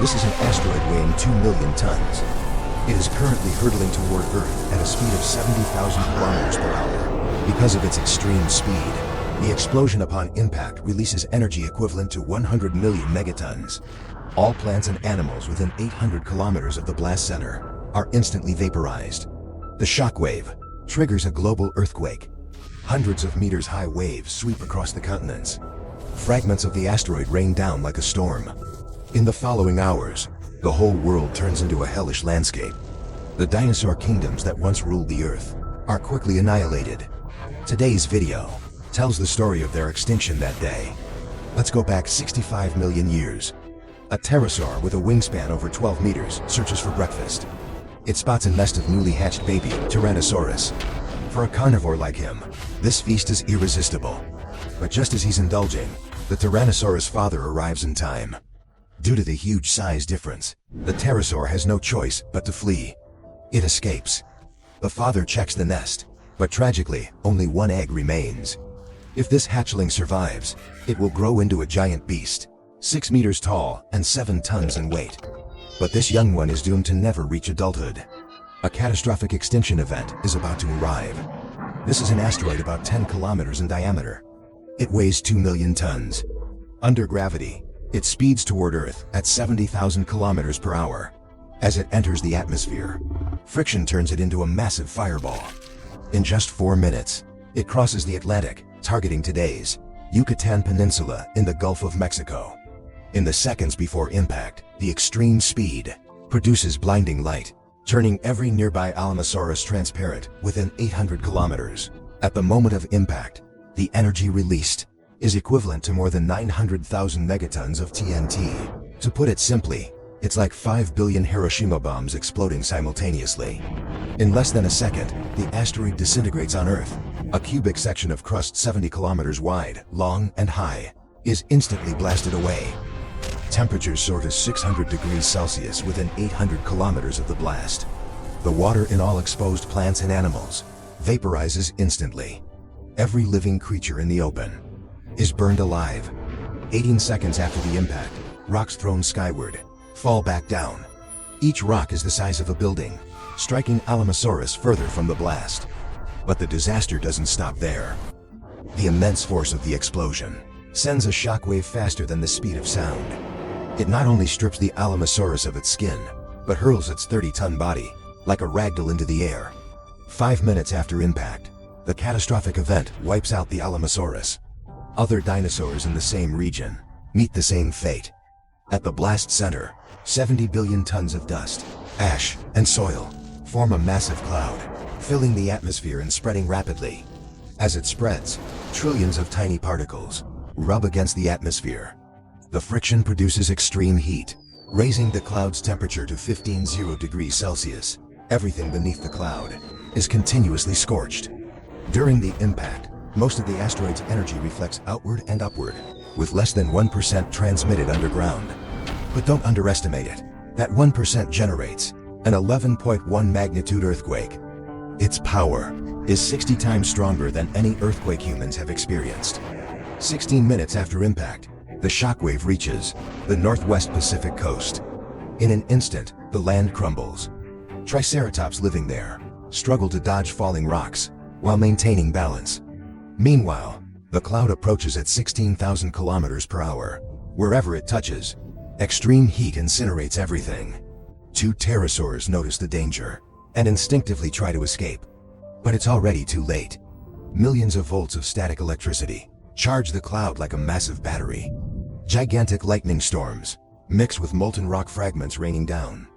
This is an asteroid weighing 2 million tons. It is currently hurtling toward Earth at a speed of 70,000 kilometers per hour. Because of its extreme speed, the explosion upon impact releases energy equivalent to 100 million megatons. All plants and animals within 800 kilometers of the blast center are instantly vaporized. The shockwave triggers a global earthquake. Hundreds of meters high waves sweep across the continents. Fragments of the asteroid rain down like a storm. In the following hours, the whole world turns into a hellish landscape. The dinosaur kingdoms that once ruled the Earth are quickly annihilated. Today's video tells the story of their extinction that day. Let's go back 65 million years. A pterosaur with a wingspan over 12 meters searches for breakfast. It spots a nest of newly hatched baby Tyrannosaurus. For a carnivore like him, this feast is irresistible. But just as he's indulging, the Tyrannosaurus father arrives in time. Due to the huge size difference, the pterosaur has no choice but to flee. It escapes. The father checks the nest, but tragically, only one egg remains. If this hatchling survives, it will grow into a giant beast, 6 meters tall and 7 tons in weight. But this young one is doomed to never reach adulthood. A catastrophic extinction event is about to arrive. This is an asteroid about 10 kilometers in diameter. It weighs 2 million tons. Under gravity, it speeds toward Earth at 70,000 kilometers per hour. As it enters the atmosphere, friction turns it into a massive fireball. In just 4 minutes, it crosses the Atlantic, targeting today's Yucatan Peninsula in the Gulf of Mexico. In the seconds before impact, the extreme speed produces blinding light, turning every nearby Allosaurus transparent within 800 kilometers. At the moment of impact, the energy released is equivalent to more than 900,000 megatons of TNT. To put it simply, it's like 5 billion Hiroshima bombs exploding simultaneously. In less than a second, the asteroid disintegrates on Earth. A cubic section of crust 70 kilometers wide, long, and high is instantly blasted away. Temperatures soar to 600 degrees Celsius within 800 kilometers of the blast. The water in all exposed plants and animals vaporizes instantly. Every living creature in the open is burned alive. 18 seconds after the impact, rocks thrown skyward fall back down. Each rock is the size of a building, striking Allosaurus further from the blast. But the disaster doesn't stop there. The immense force of the explosion sends a shockwave faster than the speed of sound. It not only strips the Allosaurus of its skin, but hurls its 30-ton body like a ragdoll into the air. 5 minutes after impact, the catastrophic event wipes out the Allosaurus. Other dinosaurs in the same region meet the same fate. At the blast center, 70 billion tons of dust, ash, and soil form a massive cloud, filling the atmosphere and spreading rapidly. As it spreads, trillions of tiny particles rub against the atmosphere. The friction produces extreme heat, raising the cloud's temperature to 15,0 degrees Celsius. Everything beneath the cloud is continuously scorched. During the impact, most of the asteroid's energy reflects outward and upward, with less than 1% transmitted underground. But don't underestimate it. That 1% generates an 11.1 magnitude earthquake. Its power is 60 times stronger than any earthquake humans have experienced. 16 minutes after impact, the shockwave reaches the northwest Pacific coast. In an instant, the land crumbles. Triceratops living there struggle to dodge falling rocks while maintaining balance. Meanwhile, the cloud approaches at 16,000 kilometers per hour. Wherever it touches, extreme heat incinerates everything. 2 pterosaurs notice the danger and instinctively try to escape. But it's already too late. Millions of volts of static electricity charge the cloud like a massive battery. Gigantic lightning storms mix with molten rock fragments raining down.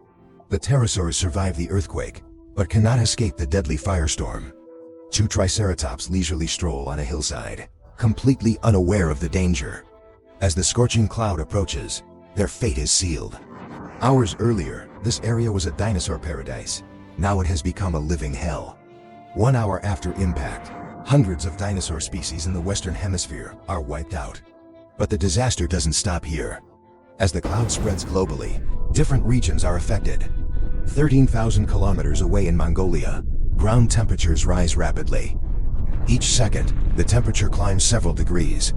The pterosaurs survive the earthquake, but cannot escape the deadly firestorm. 2 triceratops leisurely stroll on a hillside, completely unaware of the danger. As the scorching cloud approaches, their fate is sealed. Hours earlier, this area was a dinosaur paradise. Now it has become a living hell. 1 hour after impact, hundreds of dinosaur species in the Western Hemisphere are wiped out. But the disaster doesn't stop here. As the cloud spreads globally, different regions are affected. 13,000 kilometers away in Mongolia, ground temperatures rise rapidly. Each second, the temperature climbs several degrees.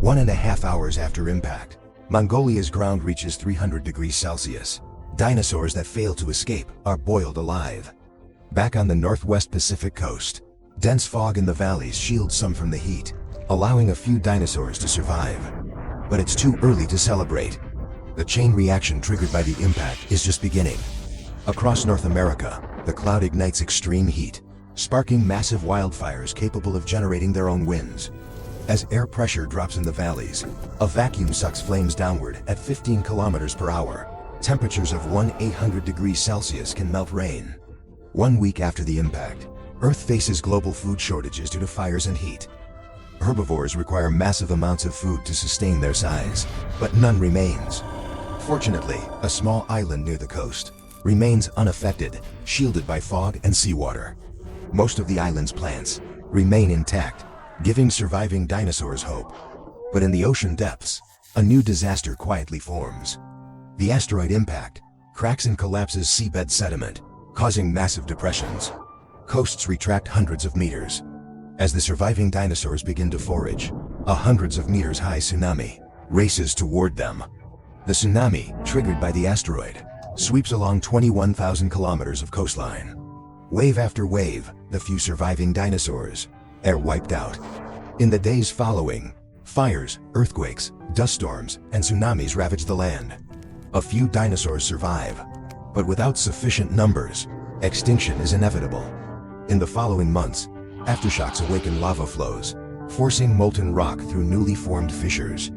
1.5 hours after impact, Mongolia's ground reaches 300 degrees Celsius. Dinosaurs that fail to escape are boiled alive. Back on the northwest Pacific coast, dense fog in the valleys shields some from the heat, allowing a few dinosaurs to survive. But it's too early to celebrate. The chain reaction triggered by the impact is just beginning. Across North America, the cloud ignites extreme heat, sparking massive wildfires capable of generating their own winds. As air pressure drops in the valleys, a vacuum sucks flames downward at 15 kilometers per hour. Temperatures of 1,800 degrees Celsius can melt rain. 1 week after the impact, Earth faces global food shortages due to fires and heat. Herbivores require massive amounts of food to sustain their size, but none remains. Fortunately, a small island near the coast remains unaffected, shielded by fog and seawater. Most of the island's plants remain intact, giving surviving dinosaurs hope. But in the ocean depths, a new disaster quietly forms. The asteroid impact cracks and collapses seabed sediment, causing massive depressions. Coasts retract hundreds of meters. As the surviving dinosaurs begin to forage, a hundreds of meters high tsunami races toward them. The tsunami, triggered by the asteroid, sweeps along 21,000 kilometers of coastline. Wave after wave, the few surviving dinosaurs are wiped out. In the days following, fires, earthquakes, dust storms, and tsunamis ravage the land. A few dinosaurs survive, but without sufficient numbers, extinction is inevitable. In the following months, aftershocks awaken lava flows, forcing molten rock through newly formed fissures.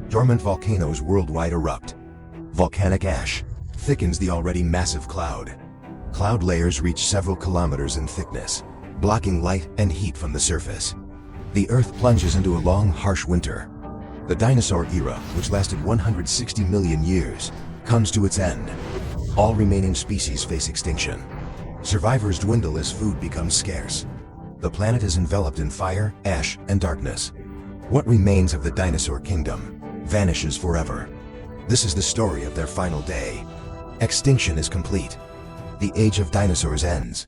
Dormant volcanoes worldwide erupt. Volcanic ash thickens the already massive cloud. Cloud layers reach several kilometers in thickness, blocking light and heat from the surface. The Earth plunges into a long, harsh winter. The dinosaur era, which lasted 160 million years, comes to its end. All remaining species face extinction. Survivors dwindle as food becomes scarce. The planet is enveloped in fire, ash, and darkness. What remains of the dinosaur kingdom vanishes forever. This is the story of their final day. Extinction is complete. The age of dinosaurs ends.